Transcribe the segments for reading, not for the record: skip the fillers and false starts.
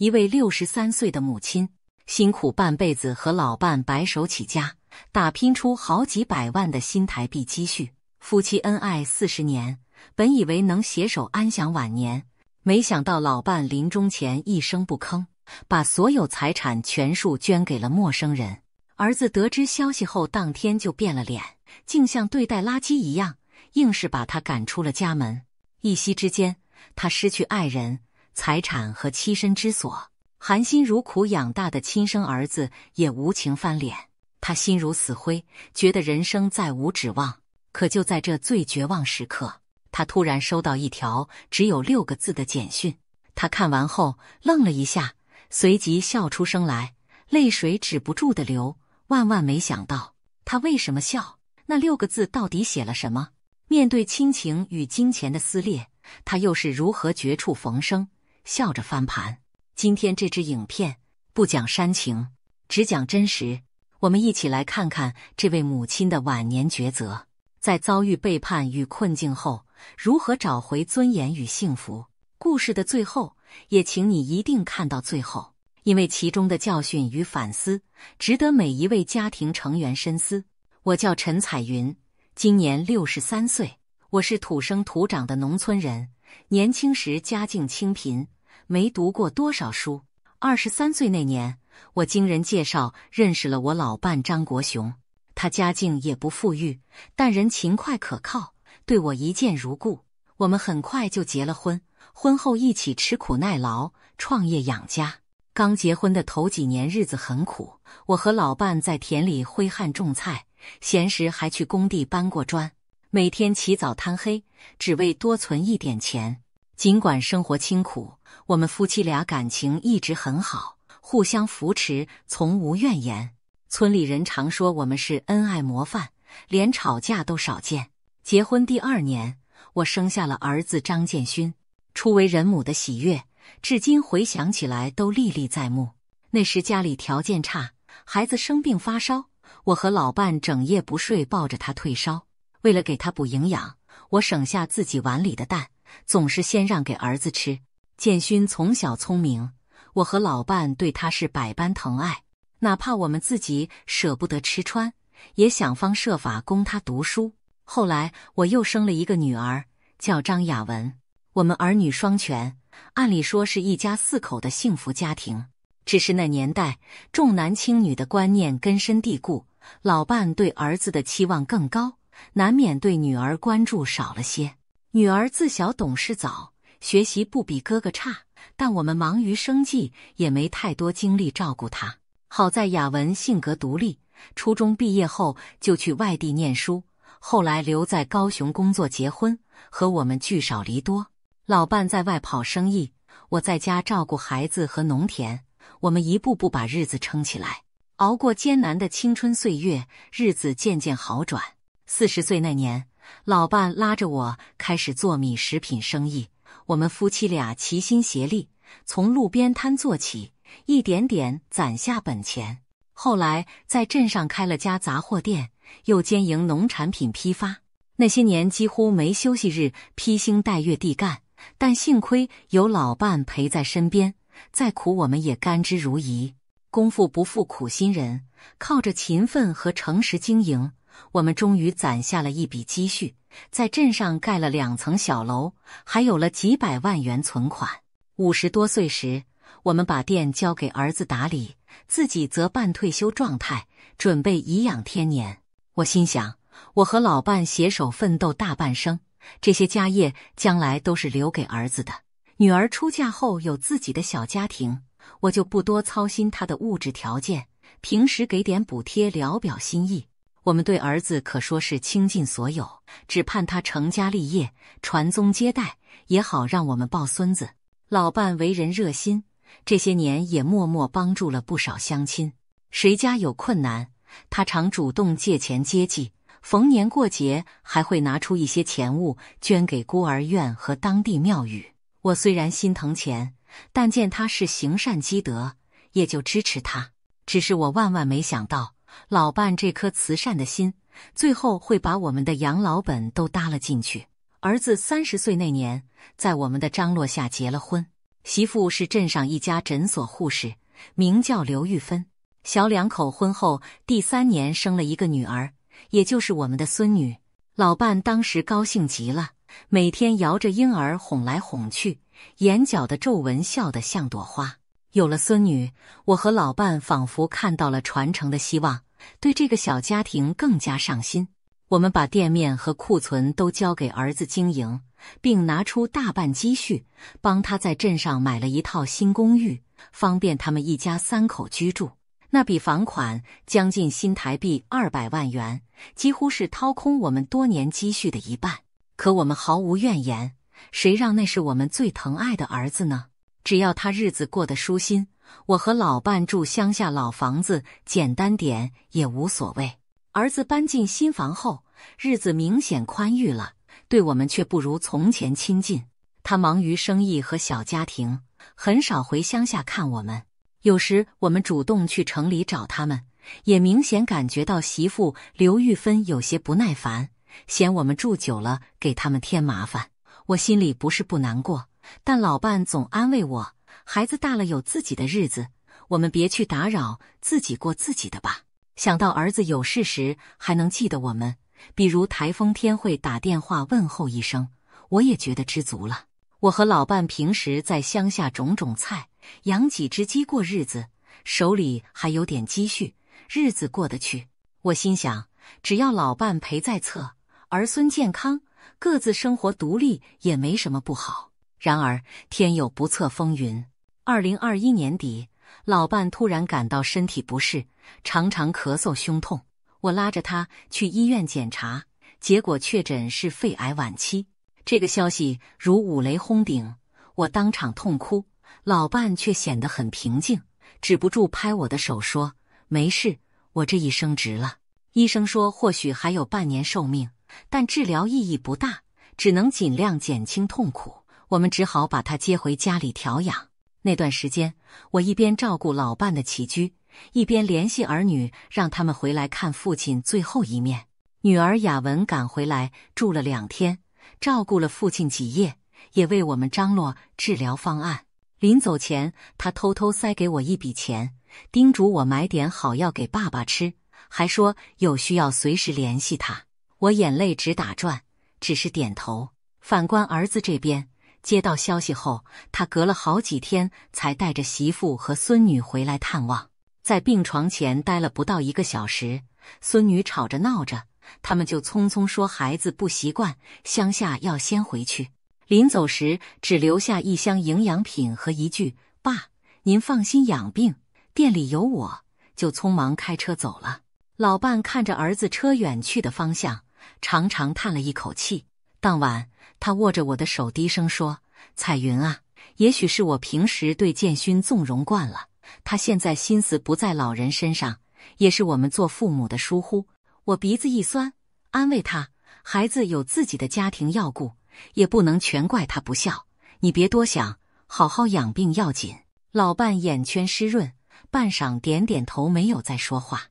一位63岁的母亲，辛苦半辈子和老伴白手起家，打拼出好几百万的新台币积蓄，夫妻恩爱40年，本以为能携手安享晚年，没想到老伴临终前一声不吭，把所有财产全数捐给了陌生人。儿子得知消息后，当天就变了脸，竟像对待垃圾一样，硬是把他赶出了家门。一夕之间，他失去爱人、财产和栖身之所，含辛茹苦养大的亲生儿子也无情翻脸。他心如死灰，觉得人生再无指望。可就在这最绝望时刻，他突然收到一条只有6个字的简讯。他看完后愣了一下，随即笑出声来，泪水止不住的流。万万没想到，他为什么笑？那6个字到底写了什么？面对亲情与金钱的撕裂，他又是如何绝处逢生，笑着翻盘？今天这支影片不讲煽情，只讲真实。我们一起来看看这位母亲的晚年抉择，在遭遇背叛与困境后，如何找回尊严与幸福。故事的最后，也请你一定看到最后，因为其中的教训与反思，值得每一位家庭成员深思。我叫陈彩云，今年63岁，我是土生土长的农村人，年轻时家境清贫，没读过多少书。23岁那年，我经人介绍认识了我老伴张国雄，他家境也不富裕，但人勤快可靠，对我一见如故。我们很快就结了婚，婚后一起吃苦耐劳，创业养家。刚结婚的头几年日子很苦，我和老伴在田里挥汗种菜，闲时还去工地搬过砖，每天起早贪黑，只为多存一点钱。尽管生活清苦，我们夫妻俩感情一直很好，互相扶持，从无怨言。村里人常说我们是恩爱模范，连吵架都少见。结婚第2年，我生下了儿子张建勋，初为人母的喜悦，至今回想起来都历历在目。那时家里条件差，孩子生病发烧，我和老伴整夜不睡，抱着他退烧。为了给他补营养，我省下自己碗里的蛋，总是先让给儿子吃。建勋从小聪明，我和老伴对他是百般疼爱，哪怕我们自己舍不得吃穿，也想方设法供他读书。后来我又生了一个女儿，叫张雅文。我们儿女双全，按理说是一家4口的幸福家庭。只是那年代重男轻女的观念根深蒂固，老伴对儿子的期望更高，难免对女儿关注少了些。女儿自小懂事早，学习不比哥哥差，但我们忙于生计，也没太多精力照顾她。好在雅文性格独立，初中毕业后就去外地念书，后来留在高雄工作结婚，和我们聚少离多。老伴在外跑生意，我在家照顾孩子和农田，我们一步步把日子撑起来。熬过艰难的青春岁月，日子渐渐好转。40岁那年，老伴拉着我开始做米食品生意，我们夫妻俩齐心协力，从路边摊做起，一点点攒下本钱。后来在镇上开了家杂货店，又兼营农产品批发。那些年几乎没休息日，披星戴月地干，但幸亏有老伴陪在身边，再苦我们也甘之如饴。功夫不负苦心人，靠着勤奋和诚实经营，我们终于攒下了一笔积蓄，在镇上盖了2层小楼，还有了几百万元存款。50多岁时，我们把店交给儿子打理，自己则半退休状态，准备颐养天年。我心想，我和老伴携手奋斗大半生，这些家业将来都是留给儿子的。女儿出嫁后有自己的小家庭，我就不多操心她的物质条件，平时给点补贴聊表心意。我们对儿子可说是倾尽所有，只盼他成家立业，传宗接代，也好让我们抱孙子。老伴为人热心，这些年也默默帮助了不少乡亲。谁家有困难，他常主动借钱接济，逢年过节还会拿出一些钱物捐给孤儿院和当地庙宇。我虽然心疼钱，但见他是行善积德，也就支持他。只是我万万没想到，老伴这颗慈善的心，最后会把我们的养老本都搭了进去。儿子30岁那年，在我们的张罗下结了婚。媳妇是镇上一家诊所护士，名叫刘玉芬。小两口婚后第3年生了一个女儿，也就是我们的孙女。老伴当时高兴极了，每天摇着婴儿哄来哄去，眼角的皱纹笑得像朵花。有了孙女，我和老伴仿佛看到了传承的希望，对这个小家庭更加上心。我们把店面和库存都交给儿子经营，并拿出大半积蓄，帮他在镇上买了一套新公寓，方便他们一家3口居住。那笔房款将近新台币200万元，几乎是掏空我们多年积蓄的一半。可我们毫无怨言，谁让那是我们最疼爱的儿子呢？只要他日子过得舒心，我和老伴住乡下老房子，简单点也无所谓。儿子搬进新房后，日子明显宽裕了，对我们却不如从前亲近。他忙于生意和小家庭，很少回乡下看我们。有时我们主动去城里找他们，也明显感觉到媳妇刘玉芬有些不耐烦，嫌我们住久了给他们添麻烦。我心里不是不难过，但老伴总安慰我，孩子大了有自己的日子，我们别去打扰，自己过自己的吧。想到儿子有事时还能记得我们，比如台风天会打电话问候一声，我也觉得知足了。我和老伴平时在乡下种种菜，养几只鸡过日子，手里还有点积蓄，日子过得去。我心想，只要老伴陪在侧，儿孙健康，各自生活独立也没什么不好。然而天有不测风云，2021年底，老伴突然感到身体不适，常常咳嗽胸痛。我拉着他去医院检查，结果确诊是肺癌晚期。这个消息如五雷轰顶，我当场痛哭，老伴却显得很平静，止不住拍我的手说：“没事，我这一生值了。”医生说或许还有半年寿命，但治疗意义不大，只能尽量减轻痛苦。我们只好把他接回家里调养。那段时间，我一边照顾老伴的起居，一边联系儿女，让他们回来看父亲最后一面。女儿雅文赶回来住了2天，照顾了父亲几夜，也为我们张罗治疗方案。临走前，他偷偷塞给我一笔钱，叮嘱我买点好药给爸爸吃，还说有需要随时联系他。我眼泪直打转，只是点头。反观儿子这边，接到消息后，他隔了好几天才带着媳妇和孙女回来探望。在病床前待了不到1个小时，孙女吵着闹着，他们就匆匆说孩子不习惯，乡下要先回去。临走时只留下一箱营养品和一句“爸，您放心养病，店里有我”，就匆忙开车走了。老伴看着儿子车远去的方向，长长叹了一口气。当晚，他握着我的手低声说：“彩云啊，也许是我平时对建勋纵容惯了，他现在心思不在老人身上，也是我们做父母的疏忽。”我鼻子一酸，安慰他：“孩子有自己的家庭要顾，也不能全怪他不孝，你别多想，好好养病要紧。”老伴眼圈湿润，半晌点点头，没有再说话。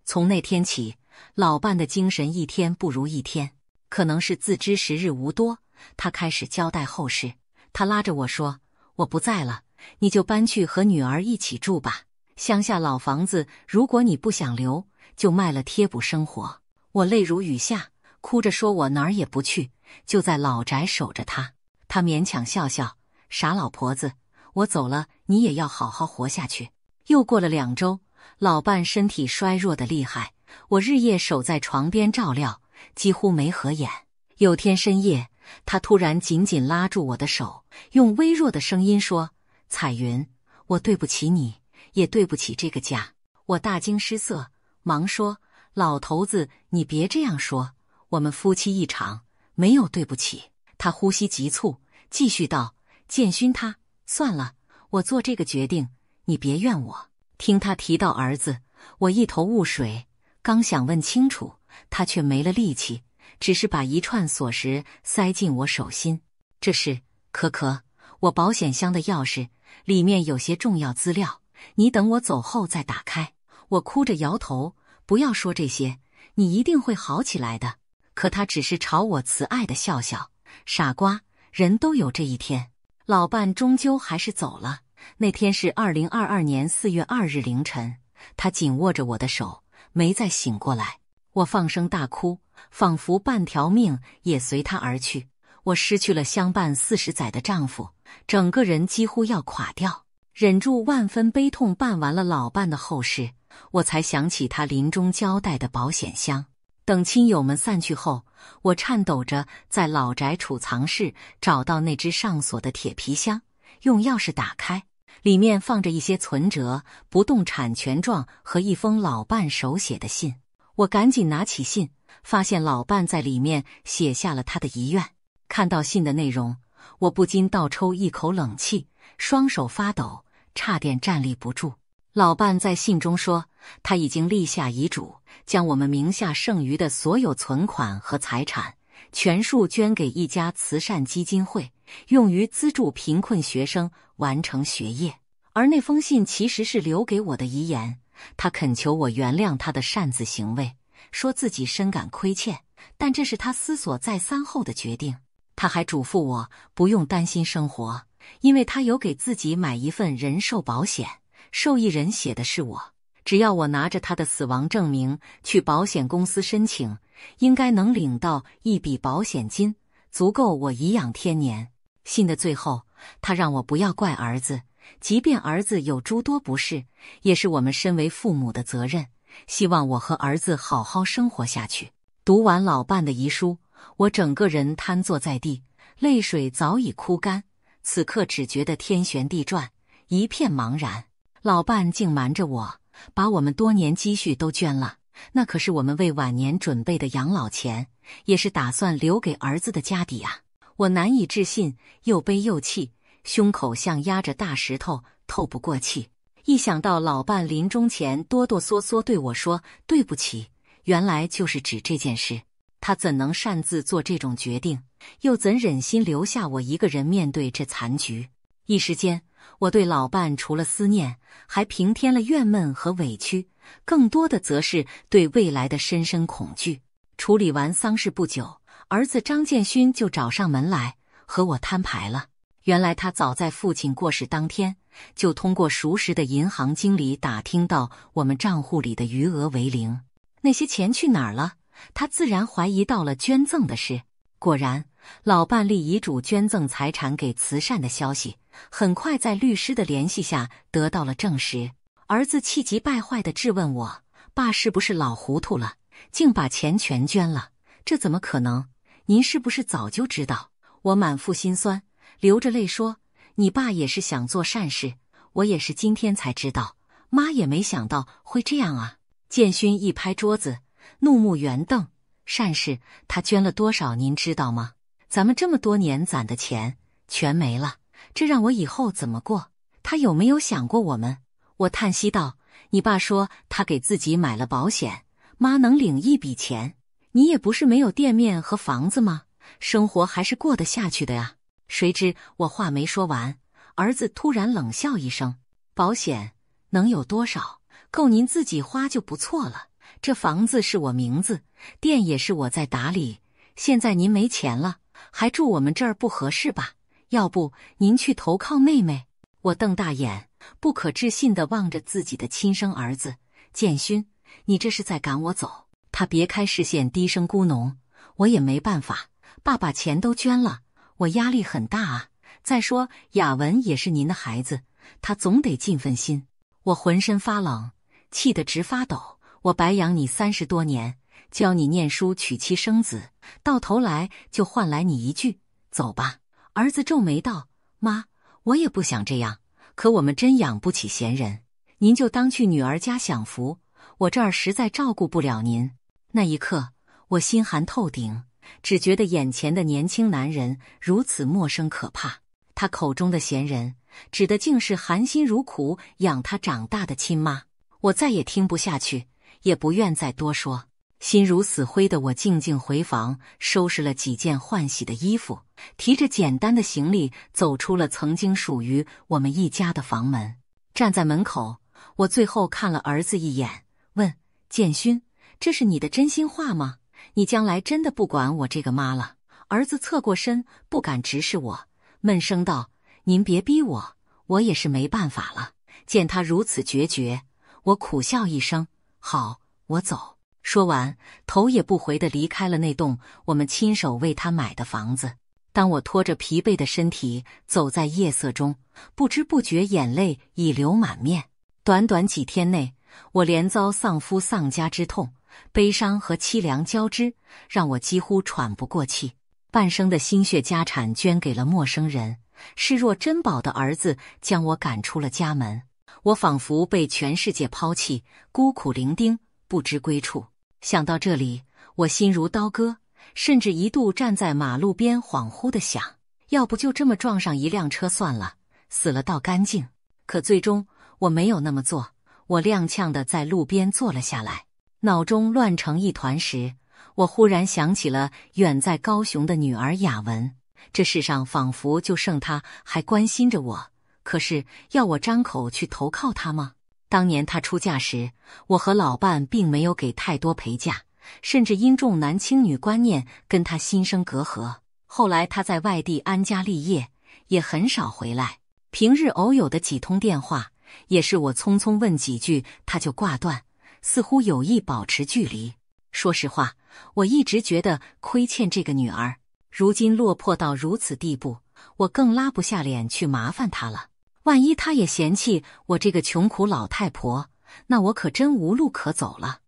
从那天起，老伴的精神一天不如一天。可能是自知时日无多，他开始交代后事。他拉着我说：“我不在了，你就搬去和女儿一起住吧。乡下老房子，如果你不想留，就卖了贴补生活。”我泪如雨下，哭着说我哪儿也不去，就在老宅守着他。他勉强笑笑：“傻老婆子，我走了，你也要好好活下去。”又过了2周，老伴身体衰弱的厉害，我日夜守在床边照料，几乎没合眼。有天深夜，他突然紧紧拉住我的手，用微弱的声音说：“彩云，我对不起你，也对不起这个家。”我大惊失色，忙说：“老头子，你别这样说，我们夫妻一场，没有对不起。”他呼吸急促，继续道：“建勋他，算了，我做这个决定，你别怨我。”听他提到儿子，我一头雾水，刚想问清楚，他却没了力气，只是把一串锁匙塞进我手心。“这是可，我保险箱的钥匙，里面有些重要资料，你等我走后再打开。”我哭着摇头：“不要说这些，你一定会好起来的。”可他只是朝我慈爱的笑笑：“傻瓜，人都有这一天。”老伴终究还是走了。那天是2022年4月2日凌晨，他紧握着我的手，没再醒过来。我放声大哭，仿佛半条命也随他而去。我失去了相伴40载的丈夫，整个人几乎要垮掉。忍住万分悲痛办完了老伴的后事，我才想起他临终交代的保险箱。等亲友们散去后，我颤抖着在老宅储藏室找到那只上锁的铁皮箱，用钥匙打开，里面放着一些存折、不动产权状和一封老伴手写的信。我赶紧拿起信，发现老伴在里面写下了他的遗愿。看到信的内容，我不禁倒抽一口冷气，双手发抖，差点站立不住。老伴在信中说，他已经立下遗嘱，将我们名下剩余的所有存款和财产全数捐给一家慈善基金会，用于资助贫困学生完成学业。而那封信其实是留给我的遗言，他恳求我原谅他的擅自行为，说自己深感亏欠，但这是他思索再三后的决定。他还嘱咐我不用担心生活，因为他有给自己买一份人寿保险，受益人写的是我，只要我拿着他的死亡证明去保险公司申请，应该能领到一笔保险金，足够我颐养天年。信的最后，他让我不要怪儿子，即便儿子有诸多不是，也是我们身为父母的责任，希望我和儿子好好生活下去。读完老伴的遗书，我整个人瘫坐在地，泪水早已哭干，此刻只觉得天旋地转，一片茫然。老伴竟瞒着我，把我们多年积蓄都捐了，那可是我们为晚年准备的养老钱，也是打算留给儿子的家底啊！我难以置信，又悲又气，胸口像压着大石头，透不过气。一想到老伴临终前哆哆嗦嗦对我说对不起，原来就是指这件事，他怎能擅自做这种决定，又怎忍心留下我一个人面对这残局？一时间，我对老伴除了思念，还平添了怨闷和委屈，更多的则是对未来的深深恐惧。处理完丧事不久，儿子张建勋就找上门来和我摊牌了。原来他早在父亲过世当天，就通过熟识的银行经理打听到我们账户里的余额为零，那些钱去哪儿了？他自然怀疑到了捐赠的事。果然，老伴立遗嘱捐赠财产给慈善的消息，很快在律师的联系下得到了证实。儿子气急败坏地质问我，爸是不是老糊涂了，竟把钱全捐了？这怎么可能？您是不是早就知道？我满腹心酸，流着泪说，你爸也是想做善事，我也是今天才知道，妈也没想到会这样啊！建勋一拍桌子，怒目圆瞪，善事他捐了多少您知道吗？咱们这么多年攒的钱全没了，这让我以后怎么过？他有没有想过我们？我叹息道，你爸说他给自己买了保险，妈能领一笔钱，你也不是没有店面和房子吗？生活还是过得下去的呀。谁知我话没说完，儿子突然冷笑一声，保险能有多少？够您自己花就不错了。这房子是我名字，店也是我在打理，现在您没钱了，还住我们这儿不合适吧？要不您去投靠妹妹？我瞪大眼，不可置信地望着自己的亲生儿子。建勋，你这是在赶我走？他别开视线，低声咕哝，我也没办法，爸把钱都捐了，我压力很大啊。再说雅文也是您的孩子，他总得尽份心。我浑身发冷，气得直发抖。我白养你30多年，教你念书娶妻生子，到头来就换来你一句走吧。儿子皱眉道，妈，我也不想这样，可我们真养不起闲人，您就当去女儿家享福，我这儿实在照顾不了您。那一刻我心寒透顶，只觉得眼前的年轻男人如此陌生可怕。他口中的闲人指的竟是含辛茹苦养他长大的亲妈。我再也听不下去，也不愿再多说。心如死灰的我静静回房，收拾了几件换洗的衣服，提着简单的行李走出了曾经属于我们一家的房门。站在门口，我最后看了儿子一眼，问，建勋，这是你的真心话吗？你将来真的不管我这个妈了？儿子侧过身，不敢直视我，闷声道，您别逼我，我也是没办法了。”见他如此决绝，我苦笑一声：“好，我走。”说完，头也不回地离开了那栋我们亲手为他买的房子。当我拖着疲惫的身体走在夜色中，不知不觉眼泪已流满面。短短几天内，我连遭丧夫丧家之痛，悲伤和凄凉交织，让我几乎喘不过气。半生的心血家产捐给了陌生人，视若珍宝的儿子将我赶出了家门。我仿佛被全世界抛弃，孤苦伶仃，不知归处。想到这里，我心如刀割，甚至一度站在马路边恍惚地想，要不就这么撞上一辆车算了，死了倒干净。可最终我没有那么做，我踉跄地在路边坐了下来，脑中乱成一团时，我忽然想起了远在高雄的女儿雅文。这世上仿佛就剩她还关心着我，可是要我张口去投靠她吗？当年她出嫁时，我和老伴并没有给太多陪嫁，甚至因重男轻女观念跟她心生隔阂。后来她在外地安家立业，也很少回来，平日偶有的几通电话，也是我匆匆问几句她就挂断，似乎有意保持距离。说实话，我一直觉得亏欠这个女儿，如今落魄到如此地步，我更拉不下脸去麻烦她了。万一她也嫌弃我这个穷苦老太婆，那我可真无路可走了。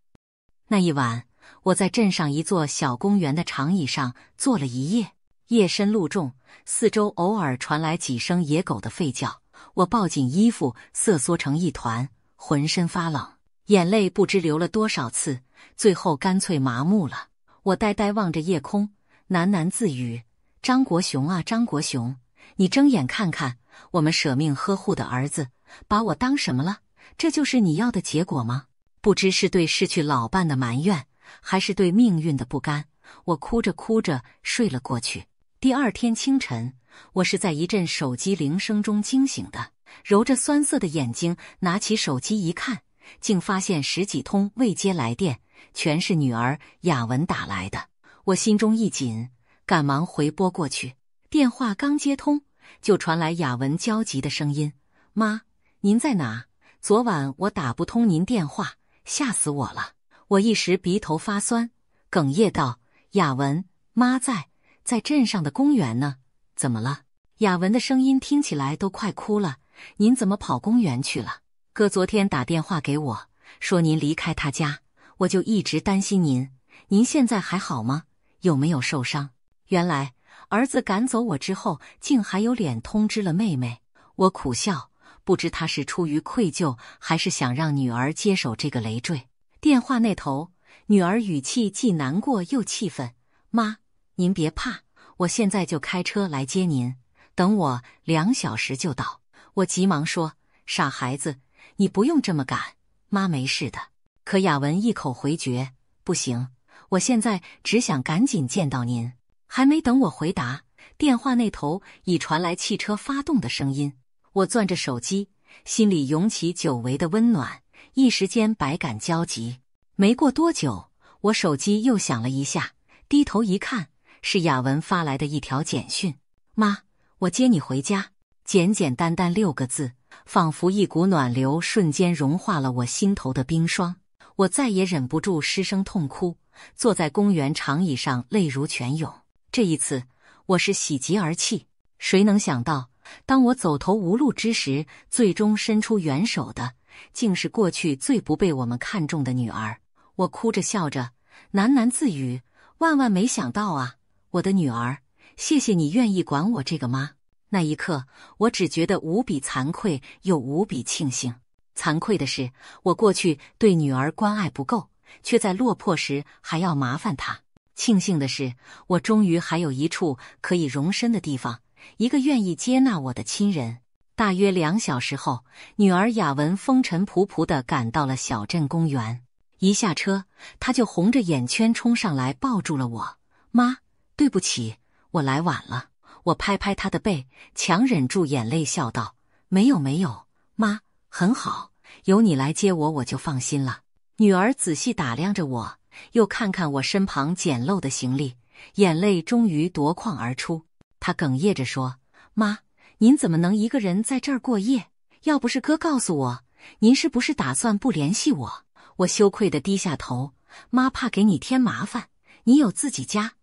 那一晚，我在镇上一座小公园的长椅上坐了一夜。夜深路重，四周偶尔传来几声野狗的吠叫，我抱紧衣服瑟缩成一团，浑身发冷，眼泪不知流了多少次，最后干脆麻木了。我呆呆望着夜空，喃喃自语：“张国雄啊，张国雄，你睁眼看看，我们舍命呵护的儿子，把我当什么了？这就是你要的结果吗？”不知是对失去老伴的埋怨，还是对命运的不甘，我哭着哭着睡了过去。第二天清晨，我是在一阵手机铃声中惊醒的，揉着酸涩的眼睛拿起手机一看，竟发现10几通未接来电，全是女儿雅文打来的。我心中一紧，赶忙回拨过去。电话刚接通，就传来雅文焦急的声音：“妈，您在哪？昨晚我打不通您电话，吓死我了。”我一时鼻头发酸，哽咽道：“雅文，妈在镇上的公园呢，怎么了？”雅文的声音听起来都快哭了：“您怎么跑公园去了？哥昨天打电话给我，说您离开他家，我就一直担心您。您现在还好吗？有没有受伤？”原来儿子赶走我之后，竟还有脸通知了妹妹。我苦笑，不知他是出于愧疚，还是想让女儿接手这个累赘。电话那头，女儿语气既难过又气愤：“妈，您别怕，我现在就开车来接您，等我2小时就到。”我急忙说：“傻孩子，你不用这么赶，妈没事的。”可雅文一口回绝：“不行，我现在只想赶紧见到您。”还没等我回答，电话那头已传来汽车发动的声音。我攥着手机，心里涌起久违的温暖，一时间百感交集。没过多久，我手机又响了一下，低头一看，是雅文发来的一条简讯：“妈，我接你回家。”简简单单6个字，仿佛一股暖流瞬间融化了我心头的冰霜。我再也忍不住失声痛哭，坐在公园长椅上泪如泉涌。这一次，我是喜极而泣。谁能想到，当我走投无路之时，最终伸出援手的，竟是过去最不被我们看重的女儿。我哭着笑着，喃喃自语：“万万没想到啊，我的女儿，谢谢你愿意管我这个妈。”那一刻，我只觉得无比惭愧，又无比庆幸。惭愧的是，我过去对女儿关爱不够，却在落魄时还要麻烦她。庆幸的是，我终于还有一处可以容身的地方，一个愿意接纳我的亲人。大约2小时后，女儿雅文风尘仆仆地赶到了小镇公园。一下车，她就红着眼圈冲上来抱住了我：“妈，对不起，我来晚了。”我拍拍她的背，强忍住眼泪笑道：“没有没有，妈，很好，有你来接我，我就放心了。”女儿仔细打量着我，又看看我身旁简陋的行李，眼泪终于夺眶而出。她哽咽着说：“妈，您怎么能一个人在这儿过夜？要不是哥告诉我，您是不是打算不联系我？我羞愧地低下头，妈怕给你添麻烦，你有自己家。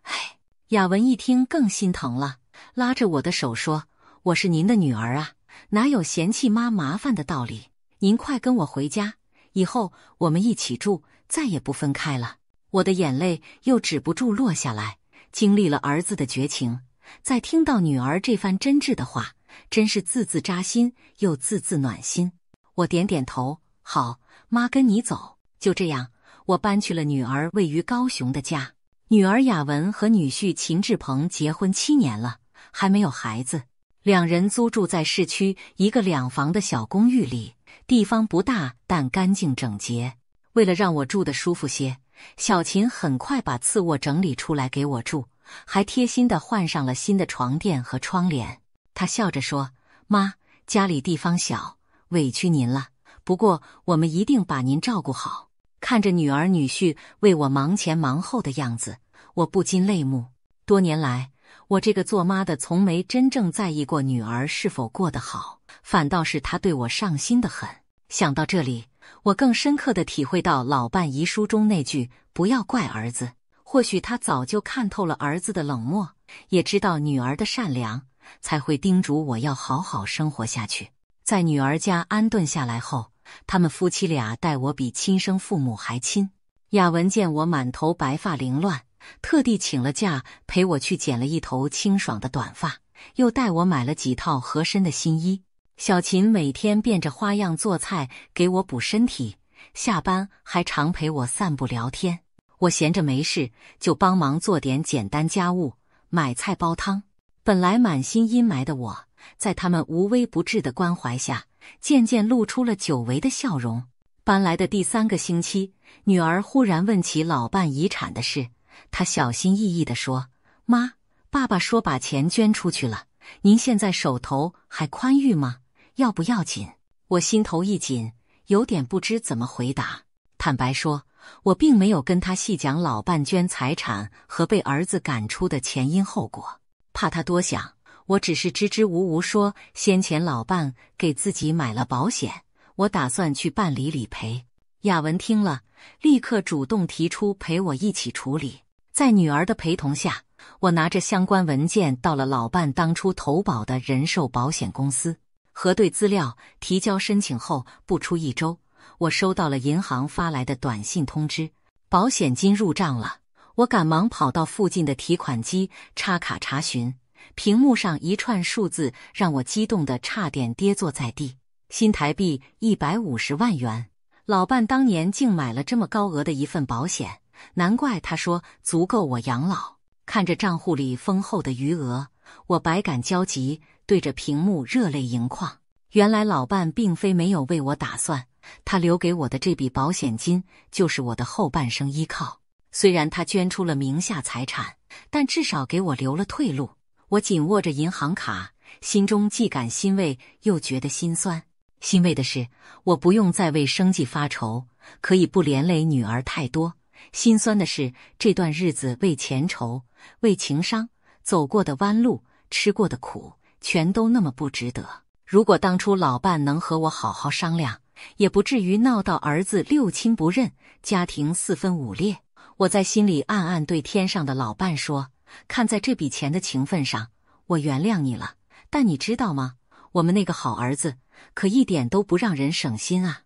唉。雅文一听更心疼了，拉着我的手说，我是您的女儿啊，哪有嫌弃妈麻烦的道理？您快跟我回家，以后我们一起住，再也不分开了。我的眼泪又止不住落下来，经历了儿子的绝情，再听到女儿这番真挚的话，真是字字扎心又字字暖心。我点点头，好，妈跟你走。就这样，我搬去了女儿位于高雄的家。女儿雅文和女婿秦志鹏结婚7年了，还没有孩子。两人租住在市区一个2房的小公寓里，地方不大，但干净整洁。为了让我住得舒服些，小秦很快把次卧整理出来给我住，还贴心地换上了新的床垫和窗帘。他笑着说，妈，家里地方小，委屈您了，不过我们一定把您照顾好。看着女儿女婿为我忙前忙后的样子，我不禁泪目。多年来，我这个做妈的从没真正在意过女儿是否过得好，反倒是她对我上心得很。想到这里，我更深刻地体会到老伴遗书中那句不要怪儿子。或许他早就看透了儿子的冷漠，也知道女儿的善良，才会叮嘱我要好好生活下去。在女儿家安顿下来后，他们夫妻俩待我比亲生父母还亲。雅文见我满头白发凌乱，特地请了假陪我去剪了一头清爽的短发，又带我买了几套合身的新衣。小秦每天变着花样做菜给我补身体，下班还常陪我散步聊天。我闲着没事就帮忙做点简单家务，买菜煲汤。本来满心阴霾的我，在他们无微不至的关怀下，渐渐露出了久违的笑容。搬来的第3个星期，女儿忽然问起老伴遗产的事，她小心翼翼地说，妈，爸爸说把钱捐出去了，您现在手头还宽裕吗？要不要紧？我心头一紧，有点不知怎么回答。坦白说，我并没有跟他细讲老伴捐财产和被儿子赶出的前因后果，怕他多想，我只是支支吾吾说先前老伴给自己买了保险，我打算去办理理赔。雅文听了，立刻主动提出陪我一起处理。在女儿的陪同下，我拿着相关文件到了老伴当初投保的人寿保险公司，核对资料，提交申请后不出1周，我收到了银行发来的短信通知，保险金入账了。我赶忙跑到附近的提款机插卡查询，屏幕上一串数字让我激动得差点跌坐在地。新台币150万元，老伴当年竟买了这么高额的一份保险，难怪他说足够我养老。看着账户里丰厚的余额，我百感交集，对着屏幕热泪盈眶。原来老伴并非没有为我打算，他留给我的这笔保险金就是我的后半生依靠。虽然他捐出了名下财产，但至少给我留了退路。我紧握着银行卡，心中既感欣慰又觉得心酸。欣慰的是，我不用再为生计发愁，可以不连累女儿太多。心酸的是，这段日子为钱愁，为情伤，走过的弯路，吃过的苦，全都那么不值得。如果当初老伴能和我好好商量，也不至于闹到儿子六亲不认，家庭4分5裂。我在心里暗暗对天上的老伴说，看在这笔钱的情分上，我原谅你了，但你知道吗？我们那个好儿子可一点都不让人省心啊。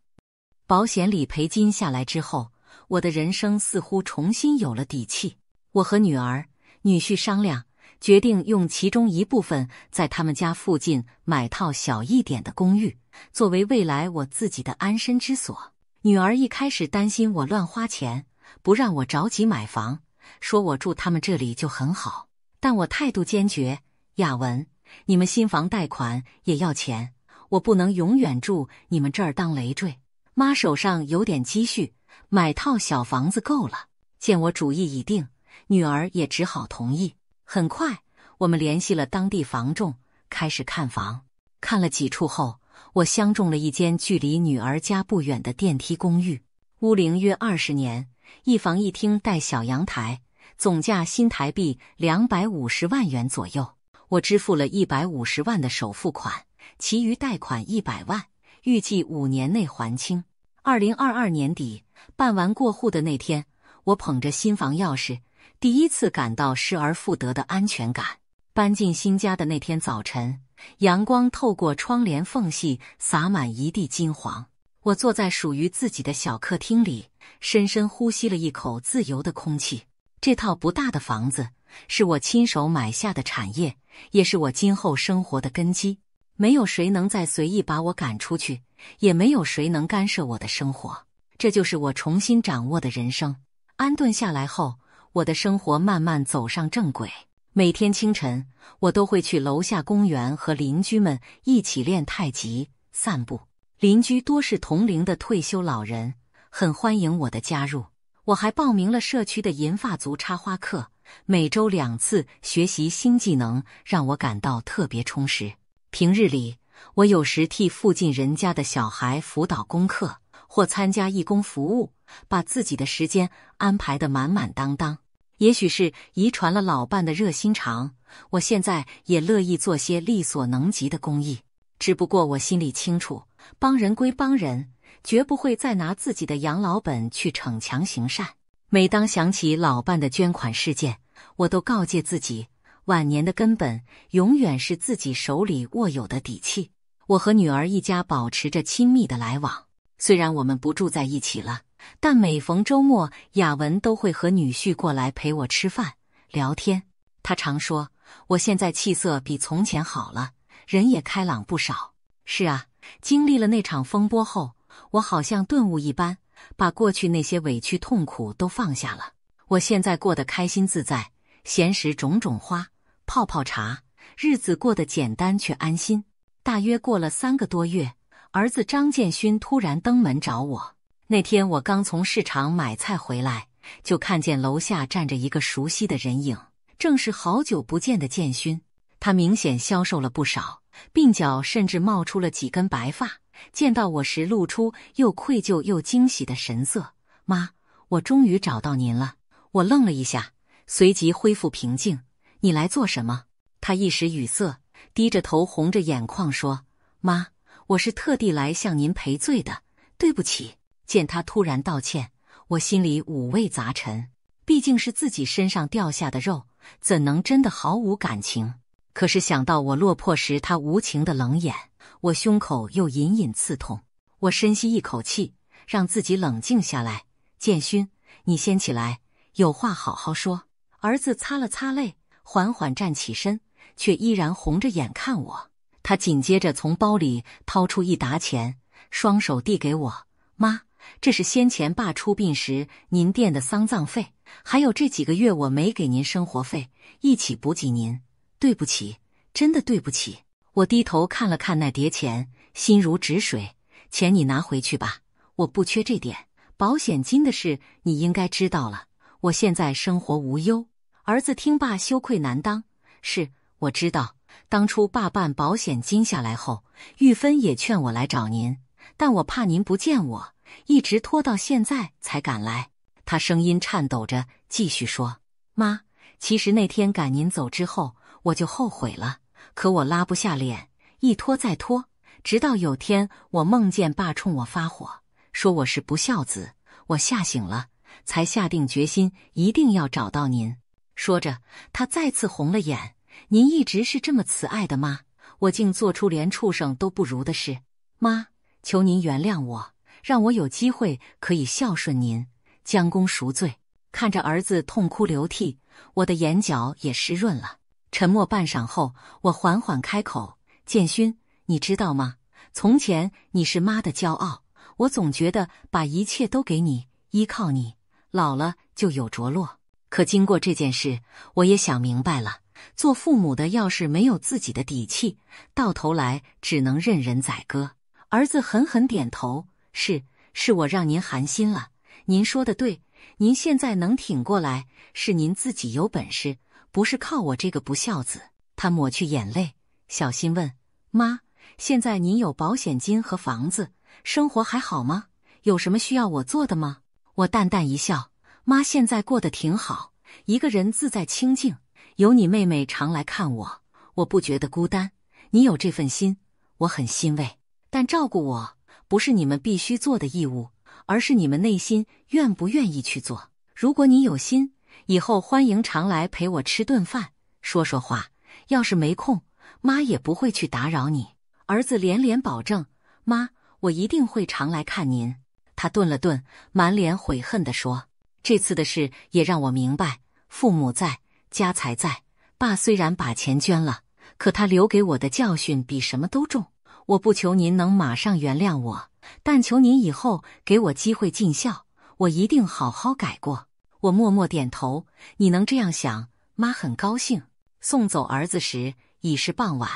保险理赔金下来之后，我的人生似乎重新有了底气。我和女儿、女婿商量，决定用其中一部分在他们家附近买套小一点的公寓，作为未来我自己的安身之所。女儿一开始担心我乱花钱，不让我着急买房，说我住他们这里就很好。但我态度坚决，雅文，你们新房贷款也要钱，我不能永远住你们这儿当累赘。妈手上有点积蓄，买套小房子够了。见我主意已定，女儿也只好同意。很快，我们联系了当地房仲，开始看房。看了几处后，我相中了一间距离女儿家不远的电梯公寓，屋龄约20年，1房1厅带小阳台，总价新台币250万元左右。我支付了150万的首付款，其余贷款100万，预计5年内还清。2022年底办完过户的那天，我捧着新房钥匙，第一次感到失而复得的安全感。搬进新家的那天早晨，阳光透过窗帘缝隙洒满一地金黄。我坐在属于自己的小客厅里，深深呼吸了一口自由的空气。这套不大的房子是我亲手买下的产业，也是我今后生活的根基。没有谁能再随意把我赶出去，也没有谁能干涉我的生活。这就是我重新掌握的人生。安顿下来后，我的生活慢慢走上正轨。每天清晨，我都会去楼下公园和邻居们一起练太极、散步。邻居多是同龄的退休老人，很欢迎我的加入。我还报名了社区的银发族插花课，每周2次学习新技能，让我感到特别充实。平日里，我有时替附近人家的小孩辅导功课，或参加义工服务，把自己的时间安排得满满当当。也许是遗传了老伴的热心肠，我现在也乐意做些力所能及的公益。只不过我心里清楚，帮人归帮人，绝不会再拿自己的养老本去逞强行善。每当想起老伴的捐款事件，我都告诫自己，晚年的根本永远是自己手里握有的底气。我和女儿一家保持着亲密的来往，虽然我们不住在一起了，但每逢周末，雅文都会和女婿过来陪我吃饭、聊天。他常说，我现在气色比从前好了，人也开朗不少。是啊，经历了那场风波后，我好像顿悟一般，把过去那些委屈痛苦都放下了。我现在过得开心自在，闲时种种花，泡泡茶，日子过得简单却安心。大约过了3个多月，儿子张建勋突然登门找我。那天我刚从市场买菜回来，就看见楼下站着一个熟悉的人影，正是好久不见的建勋。他明显消瘦了不少，鬓角甚至冒出了几根白发。见到我时露出又愧疚又惊喜的神色。妈，我终于找到您了。我愣了一下，随即恢复平静。你来做什么？他一时语塞，低着头红着眼眶说，妈，我是特地来向您赔罪的，对不起。见他突然道歉，我心里五味杂陈。毕竟是自己身上掉下的肉，怎能真的毫无感情？可是想到我落魄时他无情的冷眼，我胸口又隐隐刺痛。我深吸一口气，让自己冷静下来。建勋，你先起来，有话好好说。儿子擦了擦泪，缓缓站起身，却依然红着眼看我。他紧接着从包里掏出一沓钱，双手递给我。妈，这是先前爸出殡时您垫的丧葬费，还有这几个月我没给您生活费，一起补给您。对不起，真的对不起。我低头看了看那叠钱，心如止水。钱你拿回去吧，我不缺这点。保险金的事你应该知道了，我现在生活无忧。儿子听罢羞愧难当。是，我知道，当初爸办保险金下来后，玉芬也劝我来找您，但我怕您不见我，一直拖到现在才赶来。他声音颤抖着继续说，妈，其实那天赶您走之后，我就后悔了，可我拉不下脸，一拖再拖，直到有天我梦见爸冲我发火，说我是不孝子，我吓醒了，才下定决心一定要找到您。说着，他再次红了眼。您一直是这么慈爱的吗？我竟做出连畜生都不如的事。妈，求您原谅我，让我有机会可以孝顺您，将功赎罪。看着儿子痛哭流涕，我的眼角也湿润了。沉默半晌后，我缓缓开口，建勋，你知道吗？从前你是妈的骄傲，我总觉得把一切都给你，依靠你，老了就有着落。可经过这件事，我也想明白了，做父母的要是没有自己的底气，到头来只能任人宰割。儿子狠狠点头，是我让您寒心了，您说的对，您现在能挺过来，是您自己有本事，不是靠我这个不孝子。他抹去眼泪，小心问，妈，现在您有保险金和房子，生活还好吗？有什么需要我做的吗？我淡淡一笑，妈现在过得挺好，一个人自在清静，有你妹妹常来看我，我不觉得孤单，你有这份心，我很欣慰。但照顾我，不是你们必须做的义务，而是你们内心愿不愿意去做。如果你有心，以后欢迎常来陪我吃顿饭，说说话。要是没空，妈也不会去打扰你。儿子连连保证，妈，我一定会常来看您。他顿了顿，满脸悔恨地说，这次的事也让我明白，父母在，家财在。爸虽然把钱捐了，可他留给我的教训比什么都重。我不求您能马上原谅我，但求您以后给我机会尽孝，我一定好好改过。我默默点头，你能这样想，妈很高兴。送走儿子时已是傍晚，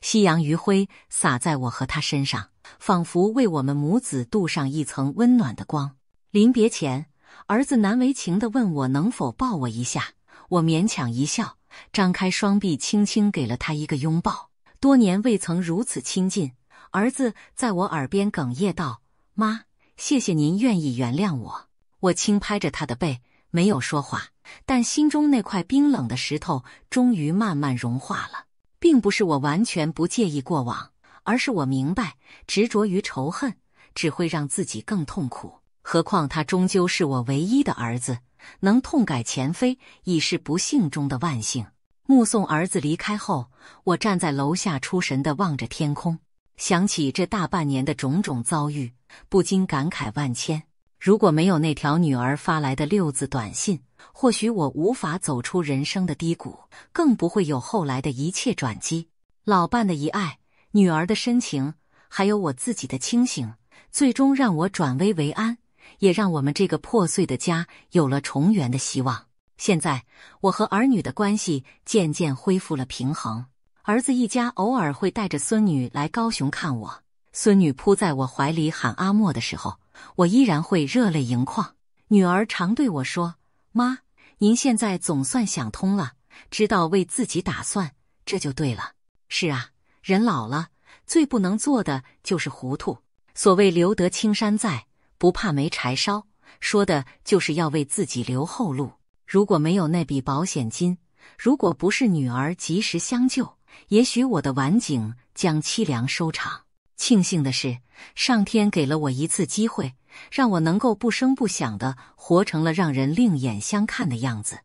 夕阳余晖洒在我和他身上，仿佛为我们母子镀上一层温暖的光。临别前，儿子难为情地问我能否抱我一下，我勉强一笑，张开双臂轻轻给了他一个拥抱。多年未曾如此亲近，儿子在我耳边哽咽道，妈，谢谢您愿意原谅我。我轻拍着他的背，没有说话，但心中那块冰冷的石头终于慢慢融化了。并不是我完全不介意过往，而是我明白，执着于仇恨只会让自己更痛苦。何况他终究是我唯一的儿子，能痛改前非已是不幸中的万幸。目送儿子离开后，我站在楼下出神地望着天空，想起这大半年的种种遭遇，不禁感慨万千。如果没有那条女儿发来的6字短信，或许我无法走出人生的低谷，更不会有后来的一切转机。老伴的一爱，女儿的深情，还有我自己的清醒，最终让我转危为安，也让我们这个破碎的家有了重圆的希望。现在，我和儿女的关系渐渐恢复了平衡。儿子一家偶尔会带着孙女来高雄看我，孙女扑在我怀里喊阿莫的时候，我依然会热泪盈眶。女儿常对我说，妈，您现在总算想通了，知道为自己打算，这就对了。是啊，人老了，最不能做的就是糊涂。所谓留得青山在，不怕没柴烧，说的就是要为自己留后路。如果没有那笔保险金，如果不是女儿及时相救，也许我的晚景将凄凉收场。庆幸的是，上天给了我一次机会，让我能够不声不响地活成了让人另眼相看的样子。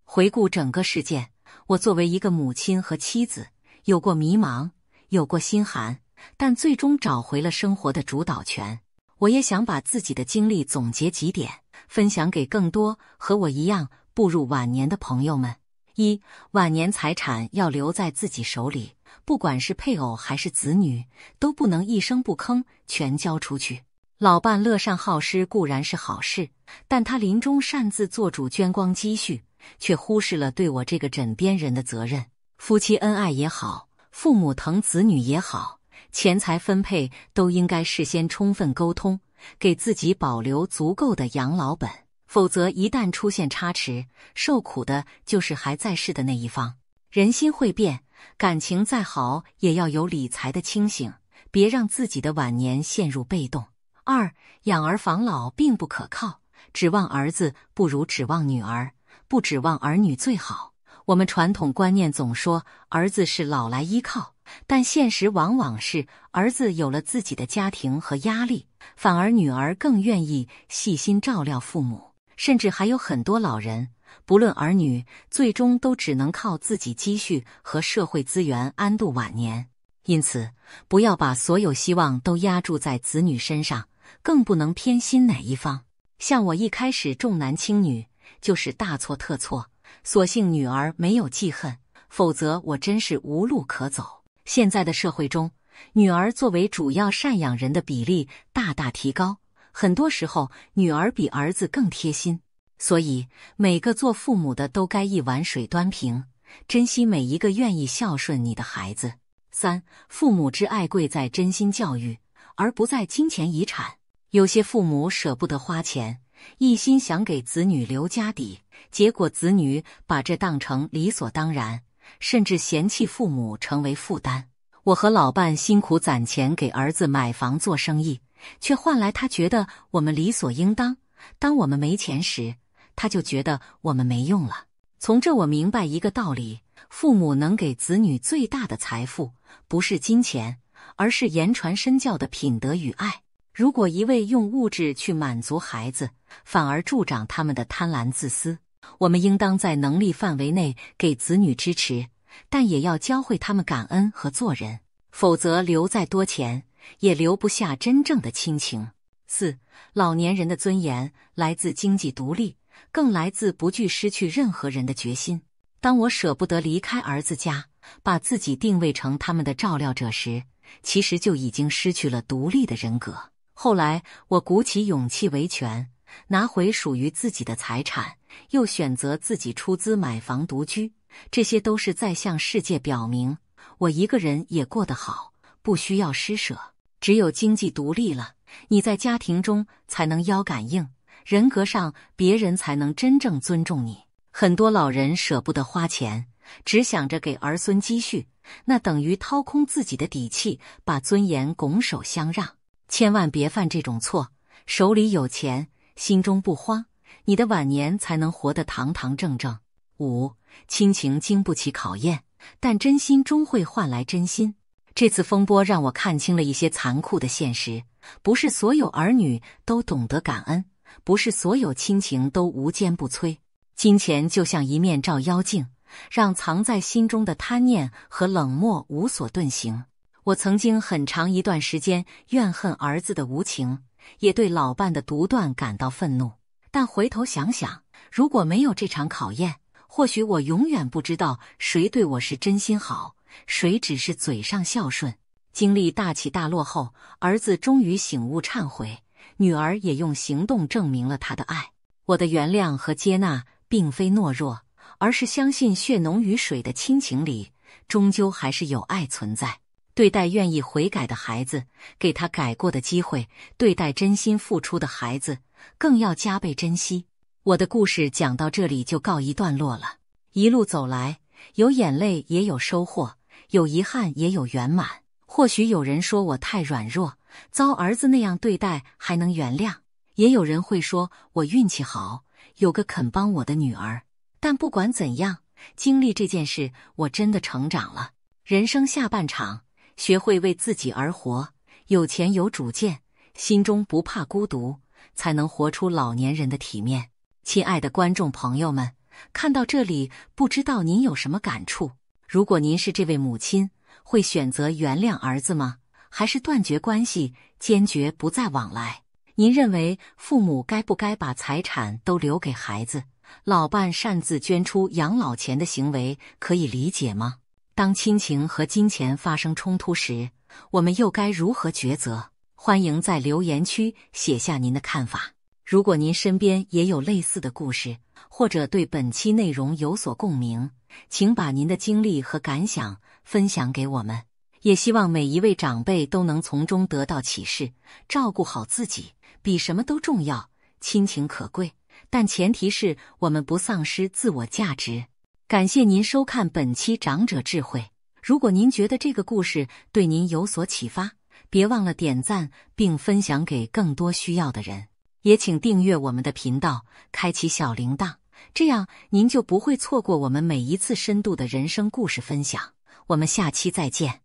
回顾整个事件，我作为一个母亲和妻子，有过迷茫，有过心寒，但最终找回了生活的主导权。我也想把自己的经历总结几点，分享给更多和我一样步入晚年的朋友们。1. 晚年财产要留在自己手里，不管是配偶还是子女，都不能一声不吭全交出去。老伴乐善好施固然是好事，但他临终擅自做主捐光积蓄，却忽视了对我这个枕边人的责任。夫妻恩爱也好，父母疼子女也好，钱财分配都应该事先充分沟通，给自己保留足够的养老本。否则一旦出现差池，受苦的就是还在世的那一方。人心会变，感情再好也要有理财的清醒，别让自己的晚年陷入被动。2. 养儿防老并不可靠，指望儿子不如指望女儿，不指望儿女最好。我们传统观念总说儿子是老来依靠，但现实往往是儿子有了自己的家庭和压力，反而女儿更愿意细心照料父母。甚至还有很多老人，不论儿女，最终都只能靠自己积蓄和社会资源安度晚年。因此，不要把所有希望都压注在子女身上，更不能偏心哪一方。像我一开始重男轻女，就是大错特错，所幸女儿没有记恨，否则我真是无路可走。现在的社会中，女儿作为主要赡养人的比例大大提高，很多时候女儿比儿子更贴心，所以每个做父母的都该一碗水端平，珍惜每一个愿意孝顺你的孩子。3. 父母之爱贵在真心教育，而不在金钱遗产。有些父母舍不得花钱，一心想给子女留家底，结果子女把这当成理所当然，甚至嫌弃父母成为负担。我和老伴辛苦攒钱给儿子买房做生意，却换来他觉得我们理所应当。当我们没钱时，他就觉得我们没用了。从这我明白一个道理，父母能给子女最大的财富，不是金钱，而是言传身教的品德与爱。如果一味用物质去满足孩子，反而助长他们的贪婪自私。我们应当在能力范围内给子女支持，但也要教会他们感恩和做人，否则留再多钱，也留不下真正的亲情。4. 老年人的尊严来自经济独立，更来自不惧失去任何人的决心。当我舍不得离开儿子家，把自己定位成他们的照料者时，其实就已经失去了独立的人格。后来我鼓起勇气维权，拿回属于自己的财产，又选择自己出资买房独居，这些都是在向世界表明，我一个人也过得好，不需要施舍。只有经济独立了，你在家庭中才能腰杆硬，人格上别人才能真正尊重你。很多老人舍不得花钱，只想着给儿孙积蓄，那等于掏空自己的底气，把尊严拱手相让。千万别犯这种错，手里有钱，心中不慌，你的晚年才能活得堂堂正正。5. 亲情经不起考验，但真心终会换来真心。这次风波让我看清了一些残酷的现实，不是所有儿女都懂得感恩，不是所有亲情都无坚不摧。金钱就像一面照妖镜，让藏在心中的贪念和冷漠无所遁形。我曾经很长一段时间怨恨儿子的无情，也对老伴的独断感到愤怒。但回头想想，如果没有这场考验，或许我永远不知道谁对我是真心好，谁只是嘴上孝顺。经历大起大落后，儿子终于醒悟忏悔，女儿也用行动证明了他的爱。我的原谅和接纳并非懦弱，而是相信血浓于水的亲情里，终究还是有爱存在。对待愿意悔改的孩子，给他改过的机会；对待真心付出的孩子，更要加倍珍惜。我的故事讲到这里就告一段落了。一路走来，有眼泪也有收获，有遗憾也有圆满。或许有人说我太软弱，遭儿子那样对待还能原谅；也有人会说我运气好，有个肯帮我的女儿。但不管怎样，经历这件事，我真的成长了。人生下半场，学会为自己而活，有钱有主见，心中不怕孤独，才能活出老年人的体面。亲爱的观众朋友们，看到这里，不知道您有什么感触？如果您是这位母亲，会选择原谅儿子吗？还是断绝关系，坚决不再往来？您认为父母该不该把财产都留给孩子？老伴擅自捐出养老钱的行为可以理解吗？当亲情和金钱发生冲突时，我们又该如何抉择？欢迎在留言区写下您的看法。如果您身边也有类似的故事，或者对本期内容有所共鸣，请把您的经历和感想分享给我们。也希望每一位长辈都能从中得到启示，照顾好自己，比什么都重要。亲情可贵，但前提是我们不丧失自我价值。感谢您收看本期长者智慧。如果您觉得这个故事对您有所启发，别忘了点赞并分享给更多需要的人。也请订阅我们的频道，开启小铃铛，这样您就不会错过我们每一次深度的人生故事分享。我们下期再见。